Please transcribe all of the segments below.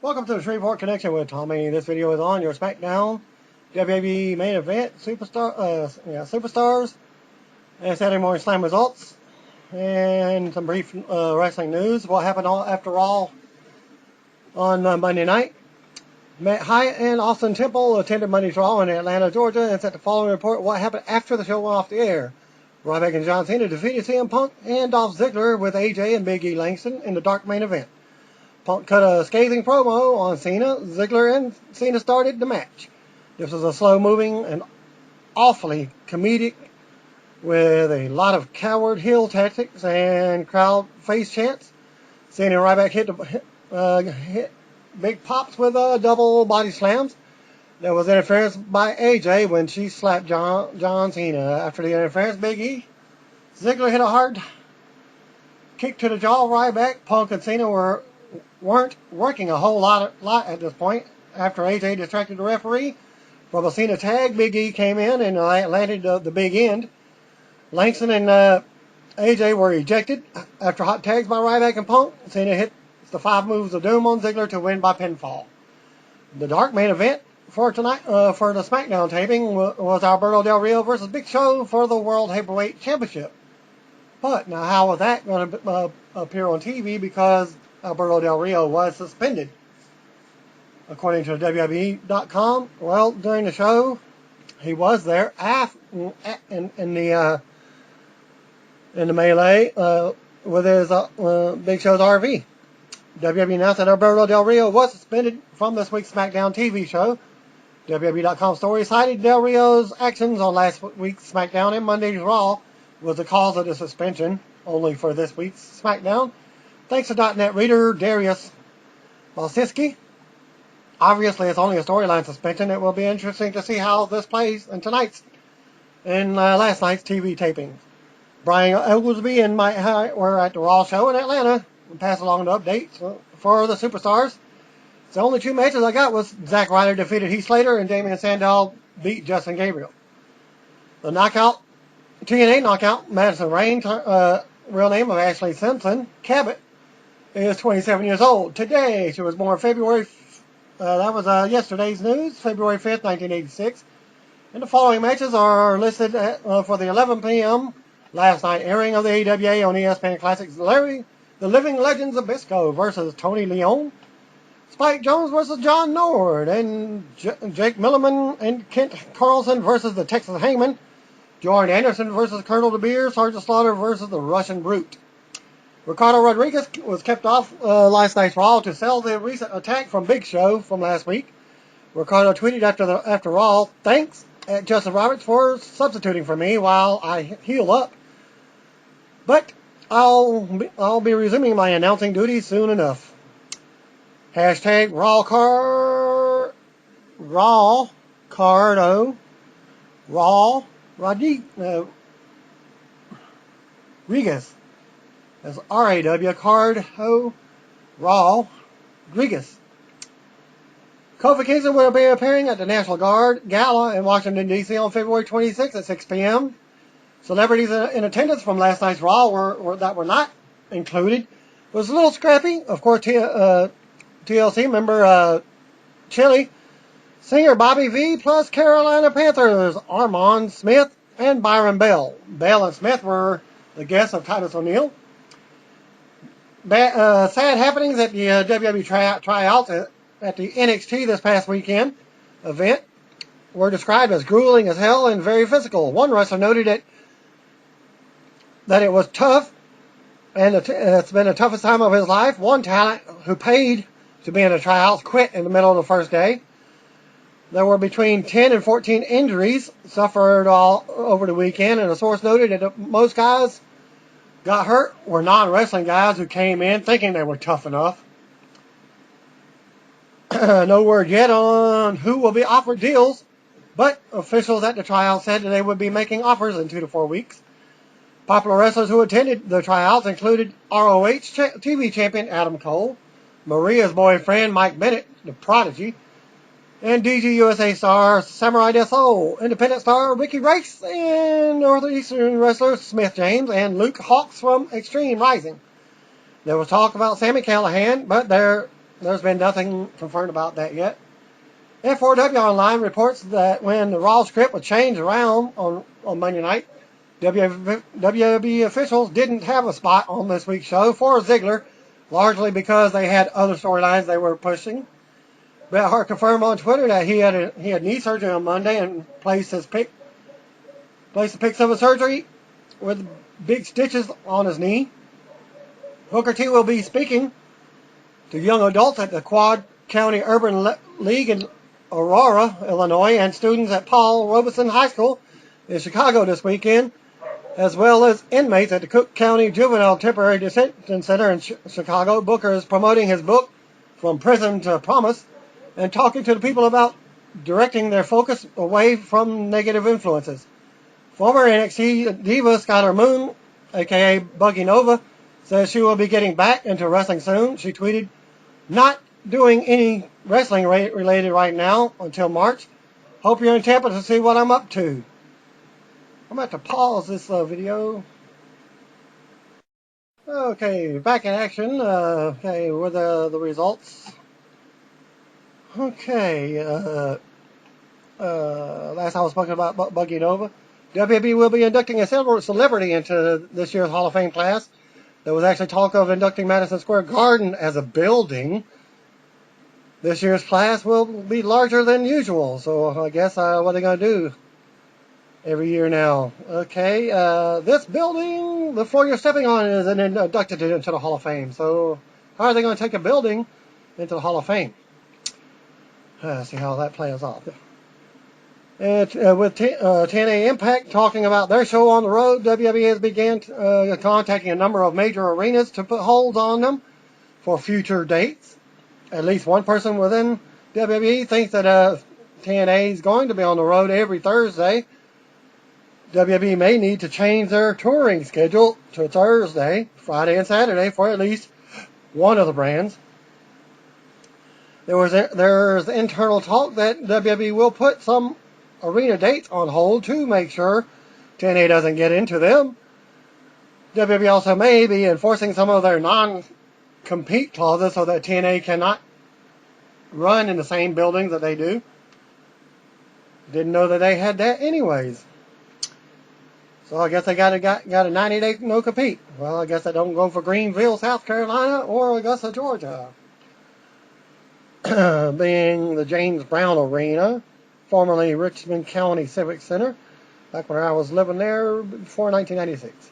Welcome to the Shreveport Connection with Tommy. This video is on your SmackDown WWE main event superstars and Saturday Morning Slam results and some brief wrestling news. What happened after Raw on Monday night? Matt Hyatt and Austin Temple attended Monday's Raw in Atlanta, Georgia, and sent the following report: what happened after the show went off the air. Ryback and John Cena defeated CM Punk and Dolph Ziggler with AJ and Big E Langston in the dark main event. Punk cut a scathing promo on Cena. Ziggler and Cena started the match. This was a slow-moving and awfully comedic with a lot of coward heel tactics and crowd face chants. Cena and Ryback hit big pops with double body slams. There was interference by AJ when she slapped John Cena. After the interference, Big E Ziggler hit a hard kick to the jaw. Ryback, Punk, and Cena weren't working a whole lot at this point. After AJ distracted the referee from a Cena tag, Big E came in and landed the big end. Langston and AJ were ejected after hot tags by Ryback and Punk. Cena hit the 5 moves of doom on Ziggler to win by pinfall. The dark main event for tonight, for the SmackDown taping, was Alberto Del Rio versus Big Show for the World Heavyweight Championship. But now, how was that going to appear on TV? Because Alberto Del Rio was suspended. According to WWE.com, well, during the show, he was there in the melee with his Big Show's RV. WWE announced that Alberto Del Rio was suspended from this week's SmackDown TV show. WWE.com story cited Del Rio's actions on last week's SmackDown and Monday's Raw was the cause of the suspension, only for this week's SmackDown. Thanks to .NET reader Darius Balsiski. Obviously, it's only a storyline suspension. It will be interesting to see how this plays in last night's TV taping. Brian Oglesby and Mike Hyatt were at the Raw show in Atlanta and passed along the updates for the superstars. The only 2 matches I got was Zack Ryder defeated Heath Slater and Damien Sandow beat Justin Gabriel. The TNA knockout, Madison Rain, real name of Ashley Simpson Cabot, is 27 years old. Today, she was born February, that was yesterday's news, February 5th, 1986. And the following matches are listed for the 11 p.m. last night airing of the AWA on ESPN Classics. The Living Legends of Bisco versus Tony Leon. Spike Jones versus John Nord. And Jake Milliman and Kent Carlson versus the Texas Hangman. Jordan Anderson versus Colonel De Beer. Sergeant Slaughter versus the Russian Brute. Ricardo Rodriguez was kept off last night's Raw to sell the recent attack from Big Show from last week. Ricardo tweeted after Raw, "Thanks at Justin Roberts for substituting for me while I heal up. But I'll be resuming my announcing duties soon enough." Hashtag Rodriguez. That's R-A-W, Cardo Rodriguez. Kofi Kingston will be appearing at the National Guard Gala in Washington, D.C. on February 26th at 6 p.m. Celebrities in attendance from last night's Raw that were not included was a little scrappy. Of course, TLC member Chili, singer Bobby V, plus Carolina Panthers Armand Smith and Byron Bell. Bell and Smith were the guests of Titus O'Neil. Sad happenings at the WWE tryouts at the NXT this past weekend event were described as grueling as hell and very physical. One wrestler noted that it was tough and it's been the toughest time of his life. One talent who paid to be in the tryouts quit in the middle of the first day. There were between 10 and 14 injuries suffered all over the weekend, and a source noted that most guys got hurt were non-wrestling guys who came in thinking they were tough enough. No word yet on who will be offered deals, but officials at the tryout said that they would be making offers in 2 to 4 weeks. Popular wrestlers who attended the tryouts included ROH TV champion Adam Cole, Maria's boyfriend Mike Bennett, the Prodigy, and DG USA star Samurai Death Soul, independent star Ricky Race, and Northeastern wrestler Smith James, and Luke Hawx from Extreme Rising. There was talk about Sami Callihan, but there There's been nothing confirmed about that yet. F4W Online reports that when the Raw script was changed around on Monday night, WWE officials didn't have a spot on this week's show for Ziggler, largely because they had other storylines they were pushing. Bret Hart confirmed on Twitter that he had knee surgery on Monday and placed the pics of his surgery with big stitches on his knee. Booker T will be speaking to young adults at the Quad County Urban League in Aurora, Illinois, and students at Paul Robeson High School in Chicago this weekend, as well as inmates at the Cook County Juvenile Temporary Detention Center in Chicago. Booker is promoting his book, From Prison to Promise, and talking to the people about directing their focus away from negative influences. Former NXT diva Skylar Moon, aka Buggy Nova, says she will be getting back into wrestling soon. She tweeted, "Not doing any wrestling related right now until March. Hope you're in Tampa to see what I'm up to." I'm going to have to pause this video. Okay, back in action. Okay, with the results. Okay, last I was talking about Buggy Nova. WWE will be inducting a celebrity into this year's Hall of Fame class. There was actually talk of inducting Madison Square Garden as a building. This year's class will be larger than usual, so I guess what are they going to do every year now? Okay, this building, the floor you're stepping on, is inducted into the Hall of Fame. So how are they going to take a building into the Hall of Fame? See how that plays off. And with TNA Impact talking about their show on the road, WWE has began contacting a number of major arenas to put holds on them for future dates. At least one person within WWE thinks that TNA is going to be on the road every Thursday. WWE may need to change their touring schedule to Thursday, Friday, and Saturday for at least one of the brands. There's internal talk that WWE will put some arena dates on hold to make sure TNA doesn't get into them. WWE also may be enforcing some of their non-compete clauses so that TNA cannot run in the same buildings that they do. Didn't know that they had that anyways. So I guess they got a 90-day no-compete. Well, I guess they don't go for Greenville, South Carolina, or Augusta, Georgia. Being the James Brown Arena, formerly Richmond County Civic Center, back when I was living there before 1996.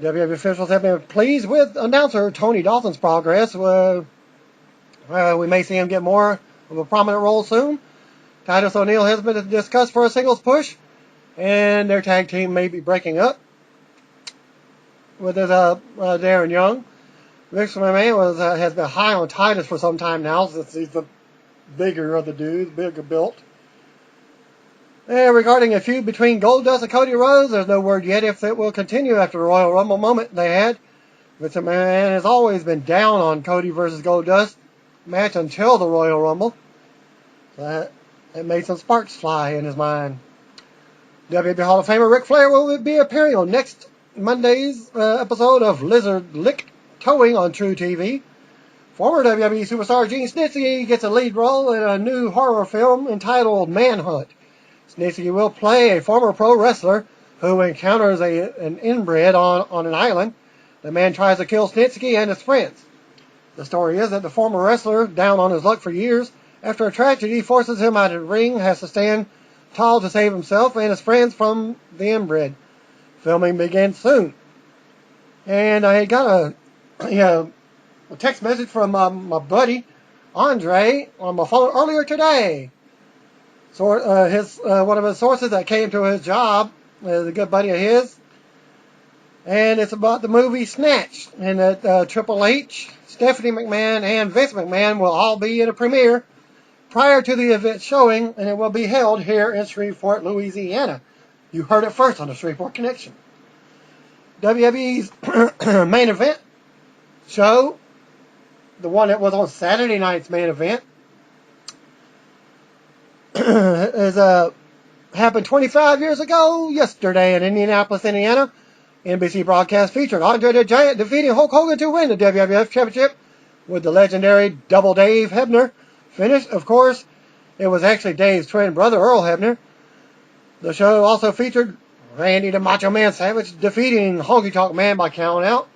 WWE officials have been pleased with announcer Tony Dawson's progress. We may see him get more of a prominent role soon. Titus O'Neil has been discussed for a singles push, and their tag team may be breaking up with Darren Young. Vince McMahon has been high on Titus for some time now, since he's the bigger of the dudes, bigger built. And regarding a feud between Goldust and Cody Rhodes, there's no word yet if it will continue after the Royal Rumble moment they had. Vince McMahon has always been down on Cody versus Goldust match until the Royal Rumble. So that made some sparks fly in his mind. WWE Hall of Famer Ric Flair will be appearing on next Monday's episode of Lizard Lick Towing on True TV. Former WWE superstar Gene Snitsky gets a lead role in a new horror film entitled Manhunt. Snitsky will play a former pro wrestler who encounters an inbred on an island. The man tries to kill Snitsky and his friends. The story is that the former wrestler, down on his luck for years, after a tragedy forces him out of the ring, has to stand tall to save himself and his friends from the inbred. Filming begins soon. And I got a text message from my buddy Andre on my phone earlier today. So one of his sources that came to his job is a good buddy of his, and it's about the movie Snatch, and that Triple H, Stephanie McMahon, and Vince McMahon will all be in a premiere prior to the event showing, and it will be held here in Shreveport, Louisiana. You heard it first on the Shreveport Connection. WWE's main event show, the one that was on Saturday night's main event, happened 25 years ago yesterday in Indianapolis, Indiana. NBC broadcast featured Andre the Giant defeating Hulk Hogan to win the WWF Championship with the legendary Double Dave Hebner finish. Of course, it was actually Dave's twin brother, Earl Hebner. The show also featured Randy the Macho Man Savage defeating Honky Tonk Man by count out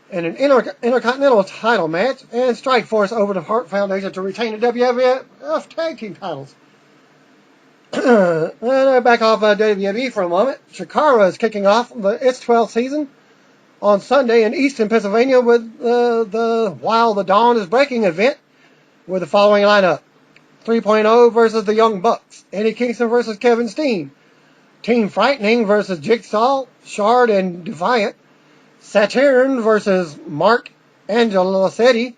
in an Intercontinental title match, and Strikeforce over the Hart Foundation to retain the WWF Tag Team titles. And back off WWE for a moment. Shikara is kicking off its 12th season on Sunday in Easton, Pennsylvania with the While the Dawn is Breaking event with the following lineup. 3.0 versus the Young Bucks. Eddie Kingston versus Kevin Steen. Team Frightening versus Jigsaw, Shard, and Defiant. Saturn versus Mark Angelicetti.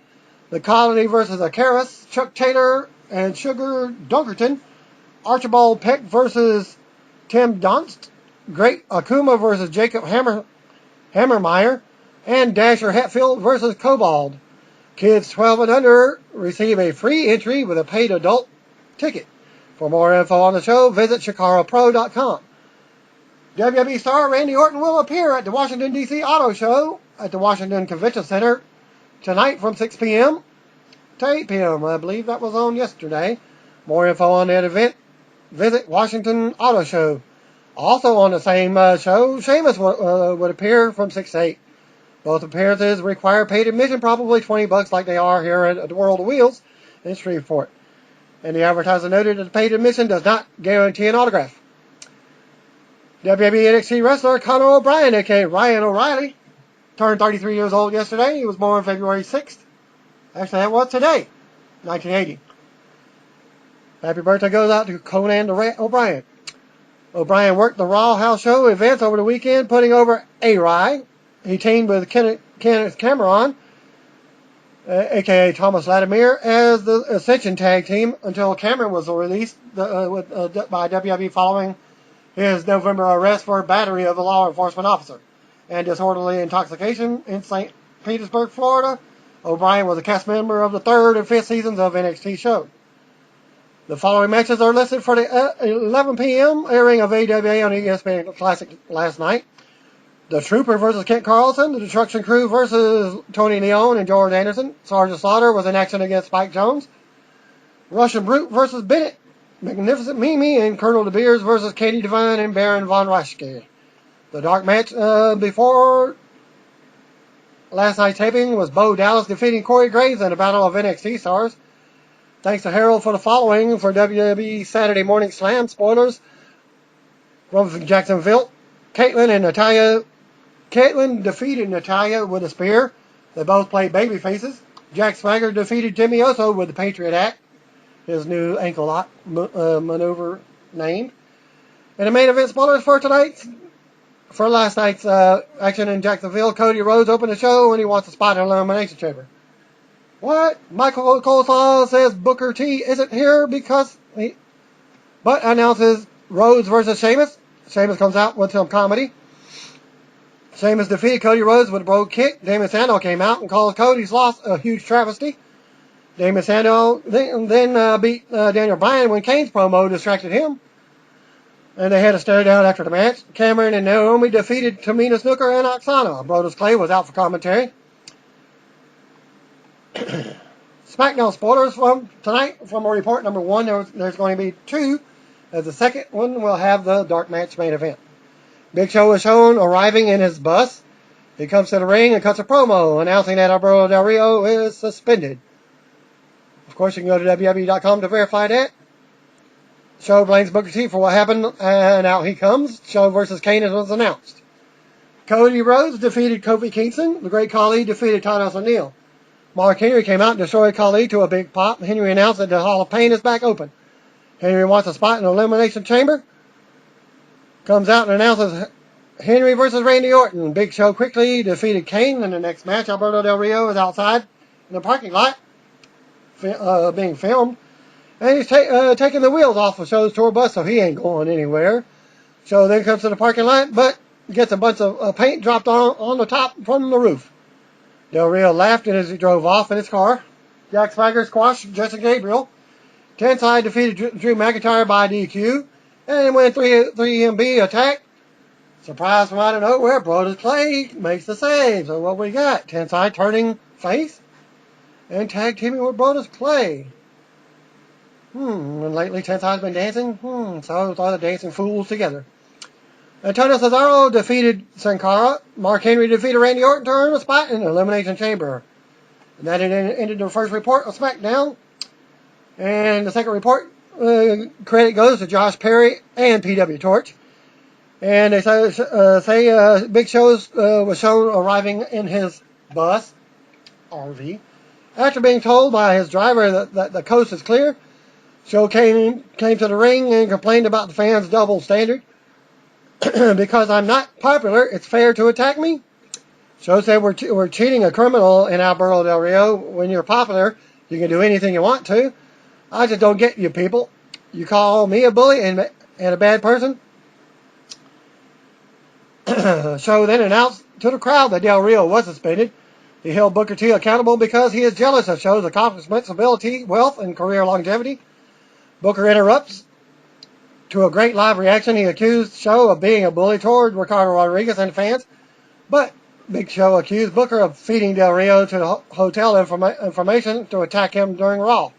The Colony versus Akaris, Chuck Taylor, and Sugar Dunkerton. Archibald Peck versus Tim Donst. Great Akuma versus Jacob Hammermeyer. And Dasher Hatfield versus Cobalt. Kids 12 and under receive a free entry with a paid adult ticket. For more info on the show, visit ShikaraPro.com. WWE star Randy Orton will appear at the Washington, D.C. Auto Show at the Washington Convention Center tonight from 6 p.m. to 8 p.m. I believe that was on yesterday. More info on that event, visit Washington Auto Show. Also on the same show, Sheamus would appear from 6 to 8. Both appearances require paid admission, probably $20 like they are here at the World of Wheels in Shreveport. And the advertiser noted that the paid admission does not guarantee an autograph. WWE NXT wrestler Conor O'Brien, a.k.a. Ryan O'Reilly, turned 33 years old yesterday. He was born February 6th. Actually, that was today, 1980. Happy birthday goes out to Conan O'Brien. O'Brien worked the Raw House Show events over the weekend, putting over A-Rye. He teamed with Kenneth Cameron, a.k.a. Thomas Latimer, as the Ascension Tag Team until Cameron was released by WWE following his November arrest for battery of a law enforcement officer and disorderly intoxication in St. Petersburg, Florida. O'Brien was a cast member of the 3rd and 5th seasons of NXT show. The following matches are listed for the 11 p.m. airing of AWA on ESPN Classic last night. The Trooper versus Kent Carlson. The Destruction Crew versus Tony Leone and George Anderson. Sergeant Slaughter was in action against Spike Jones. Russian Brute versus Bennett. Magnificent Mimi and Colonel De Beers versus Katie Devine and Baron Von Raschke. The dark match before last night's taping was Bo Dallas defeating Corey Graves in a battle of NXT stars. Thanks to Harold for the following for WWE Saturday Morning Slam spoilers from Jacksonville. Caitlyn defeated Natalya with a spear. They both played baby faces. Jack Swagger defeated Jimmy Uso with the Patriot Act, his new ankle lock maneuver named. And the main event spoilers for last night's action in Jacksonville. Cody Rhodes opened the show and he wants a spot in the Elimination Chamber. What? Michael Coleslaw says Booker T isn't here but announces Rhodes versus Sheamus. Sheamus comes out with some comedy. Sheamus defeated Cody Rhodes with a brogue kick. Damon Sandow came out and called Cody's loss a huge travesty. Damon Sandow then beat Daniel Bryan when Kane's promo distracted him. And they had a stare down after the match. Cameron and Naomi defeated Tamina Snuka and Oksana. Brodus Clay was out for commentary. SmackDown spoilers from tonight from report number 1. There's going to be 2. As the second one will have the dark match main event. Big Show is shown arriving in his bus. He comes to the ring and cuts a promo announcing that Alberto Del Rio is suspended. Of course, you can go to WWE.com to verify that. Show blames Booker T for what happened, and out he comes. Show versus Kane was announced. Cody Rhodes defeated Kofi Kingston. The Great Khali defeated Titus O'Neil. Mark Henry came out and destroyed Khali to a big pop. Henry announced that the Hall of Pain is back open. Henry wants a spot in the Elimination Chamber. Comes out and announces Henry versus Randy Orton. Big Show quickly defeated Kane in the next match. Alberto Del Rio is outside in the parking lot being filmed. And he's taking the wheels off of Show's tour bus, so he ain't going anywhere. Show then comes to the parking lot, but gets a bunch of paint dropped on the top from the roof. Del Rio laughed as he drove off in his car. Jack Swagger squashed Justin Gabriel. Tensai defeated Drew McIntyre by DQ. And when 3MB attacked, surprise from out of nowhere, Brodus Clay makes the save. So what we got? Tensai turning face. and tag teaming with Brodus Clay. And lately Tensai's been dancing. So are the dancing fools together. Antonio Cesaro defeated Sin Cara. Mark Henry defeated Randy Orton to earn a spot in the Elimination Chamber. And that ended the first report of SmackDown. And the second report, credit goes to Josh Perry and PW Torch. And they say Big Show was shown arriving in his bus, RV. After being told by his driver that the coast is clear, Show came to the ring and complained about the fans' double standard. Because I'm not popular, it's fair to attack me. Show said we're cheating a criminal in Alberto Del Rio. When you're popular, you can do anything you want to. I just don't get you people. You call me a bully and a bad person? Show then announced to the crowd that Del Rio was suspended. He held Booker T accountable because he is jealous of Show's accomplishments, ability, wealth, and career longevity. Booker interrupts. To a great live reaction, he accused Show of being a bully toward Ricardo Rodriguez and fans, but Big Show accused Booker of feeding Del Rio to the hotel information to attack him during Raw.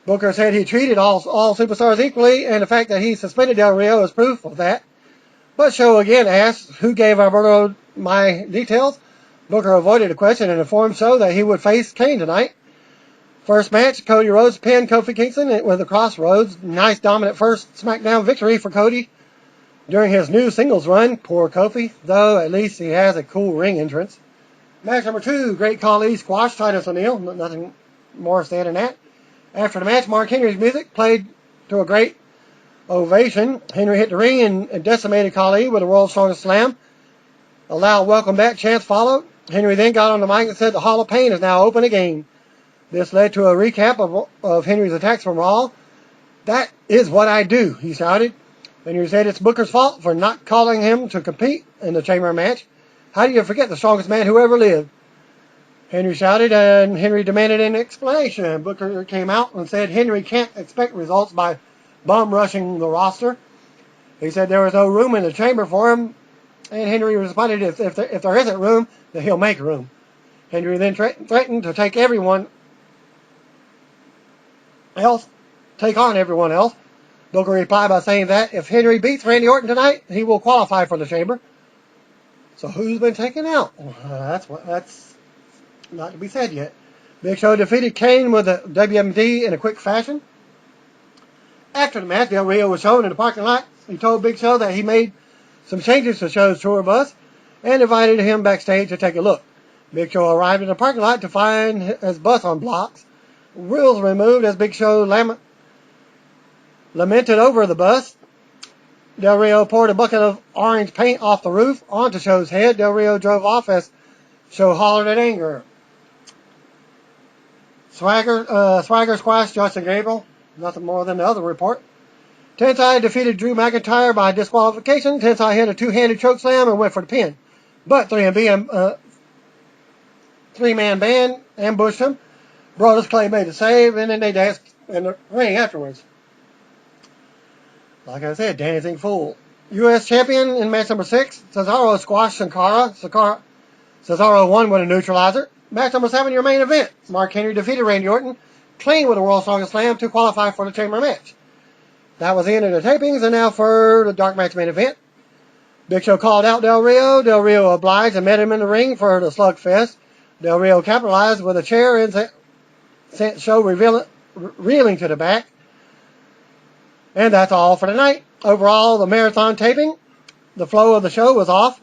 Booker said he treated all superstars equally, and the fact that he suspended Del Rio is proof of that. But Show again asked who gave Alberto my details. Booker avoided the question and informed Show that he would face Kane tonight. First match, Cody Rhodes pinned Kofi Kingston with a crossroads. Nice dominant first SmackDown victory for Cody during his new singles run. Poor Kofi, though at least he has a cool ring entrance. Match number 2, Great Khali squashed Titus O'Neil. Nothing more said than that. After the match, Mark Henry's music played to a great ovation. Henry hit the ring and decimated Khali with a World's Strongest Slam. A loud welcome back chants followed. Henry then got on the mic and said the Hall of Pain is now open again. This led to a recap of Henry's attacks from Raw. That is what I do, he shouted. Henry said it's Booker's fault for not calling him to compete in the Chamber match. How do you forget the strongest man who ever lived? Henry shouted, and Henry demanded an explanation. Booker came out and said Henry can't expect results by bum-rushing the roster. He said there was no room in the Chamber for him, and Henry responded if there isn't room, then he'll make room. Henry then threatened to take on everyone else. Booker replied by saying that if Henry beats Randy Orton tonight, he will qualify for the Chamber. So who's been taken out? That's not to be said yet. Big Show defeated Kane with a WMD in a quick fashion. After the match, Del Rio was shown in the parking lot. He told Big Show that he made some changes to Show's tour bus and invited him backstage to take a look. Big Show arrived in the parking lot to find his bus on blocks. Wheels removed as Big Show lamented over the bus. Del Rio poured a bucket of orange paint off the roof onto Show's head. Del Rio drove off as Show hollered in anger. Swagger squashed Justin Gabriel. Nothing more than the other report. Tensai defeated Drew McIntyre by disqualification. Tensai hit a two-handed chokeslam and went for the pin. But three-man band ambushed him. Brodus Clay made the save, and then they danced in the ring afterwards. Like I said, dancing fool. U.S. champion in match number 6. Cesaro squashed Sin Cara. Cesaro won with a neutralizer. Match number 7, your main event. Mark Henry defeated Randy Orton clean with a World's Strongest Slam to qualify for the Chamber match. That was the end of the tapings, and now for the dark match main event. Big Show called out Del Rio. Del Rio obliged and met him in the ring for the slugfest. Del Rio capitalized with a chair and sent Show reeling to the back. And that's all for tonight. Overall, the marathon taping, the flow of the show was off.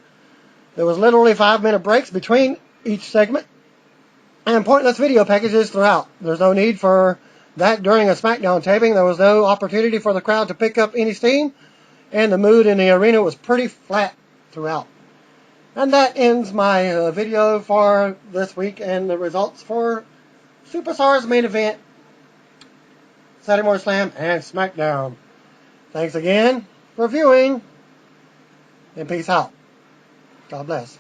There was literally 5-minute breaks between each segment and pointless video packages throughout. There's no need for that during a SmackDown taping. There was no opportunity for the crowd to pick up any steam, and the mood in the arena was pretty flat throughout. And that ends my video for this week and the results for Superstars main event, Saturday Morning Slam, and SmackDown. Thanks again for viewing, and peace out. God bless.